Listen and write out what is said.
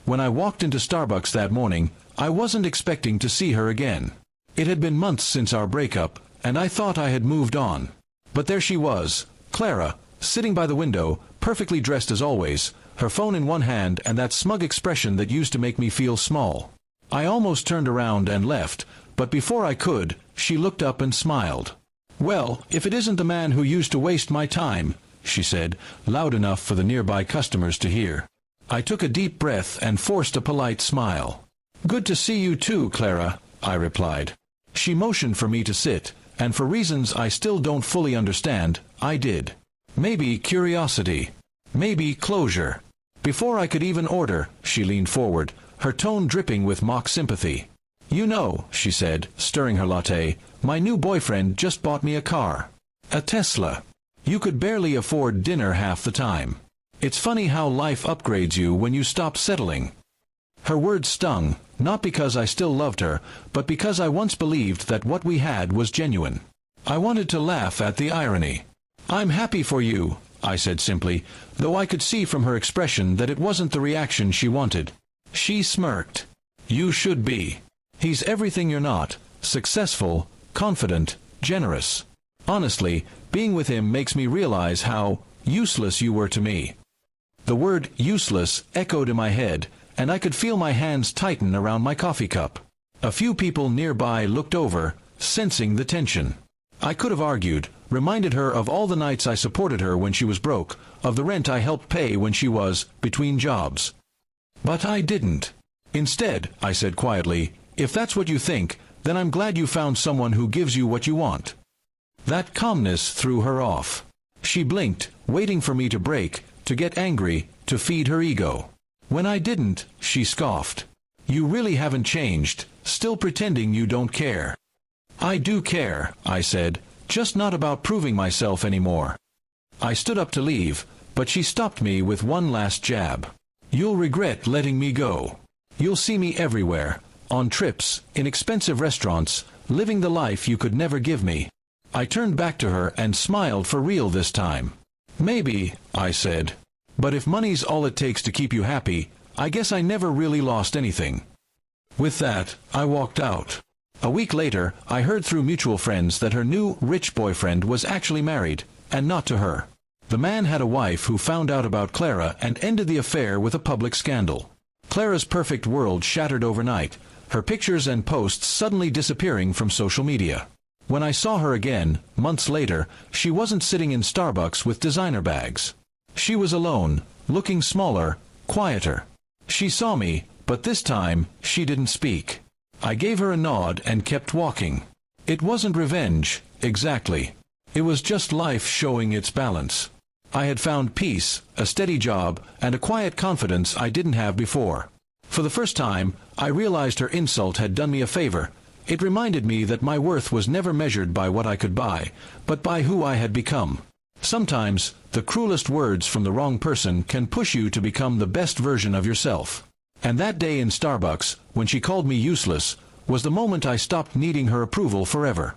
When I walked into Starbucks that morning, I wasn't expecting to see her again. It had been months since our breakup, and I thought I had moved on. But there she was, Clara, sitting by the window, perfectly dressed as always, her phone in one hand and that smug expression that used to make me feel small. I almost turned around and left, but before I could, she looked up and smiled. "Well, if it isn't the man who used to waste my time," she said, loud enough for the nearby customers to hear. I took a deep breath and forced a polite smile. "Good to see you too, Clara," I replied. She motioned for me to sit, and for reasons I still don't fully understand, I did. Maybe curiosity. Maybe closure. Before I could even order, she leaned forward, her tone dripping with mock sympathy. "You know," she said, stirring her latte, "my new boyfriend just bought me a car. A Tesla. You could barely afford dinner half the time. It's funny how life upgrades you when you stop settling." Her words stung, not because I still loved her, but because I once believed that what we had was genuine. I wanted to laugh at the irony. "I'm happy for you," I said simply, though I could see from her expression that it wasn't the reaction she wanted. She smirked. "You should be. He's everything you're not: successful, confident, generous. Honestly, being with him makes me realize how useless you were to me." The word useless echoed in my head, and I could feel my hands tighten around my coffee cup. A few people nearby looked over, sensing the tension. I could have argued, reminded her of all the nights I supported her when she was broke, of the rent I helped pay when she was between jobs. But I didn't. Instead, I said quietly, "If that's what you think, then I'm glad you found someone who gives you what you want." That calmness threw her off. She blinked, waiting for me to break, to get angry, to feed her ego. When I didn't, she scoffed. "You really haven't changed, still pretending you don't care." "I do care," I said, "just not about proving myself anymore." I stood up to leave, but she stopped me with one last jab. "You'll regret letting me go. You'll see me everywhere, on trips, in expensive restaurants, living the life you could never give me." I turned back to her and smiled for real this time. "Maybe," I said. "But if money's all it takes to keep you happy, I guess I never really lost anything." With that, I walked out. A week later, I heard through mutual friends that her new, rich boyfriend was actually married, and not to her. The man had a wife who found out about Clara and ended the affair with a public scandal. Clara's perfect world shattered overnight, her pictures and posts suddenly disappearing from social media. When I saw her again, months later, she wasn't sitting in Starbucks with designer bags. She was alone, looking smaller, quieter. She saw me, but this time, she didn't speak. I gave her a nod and kept walking. It wasn't revenge, exactly. It was just life showing its balance. I had found peace, a steady job, and a quiet confidence I didn't have before. For the first time, I realized her insult had done me a favor. It reminded me that my worth was never measured by what I could buy, but by who I had become. Sometimes, the cruelest words from the wrong person can push you to become the best version of yourself. And that day in Starbucks, when she called me useless, was the moment I stopped needing her approval forever.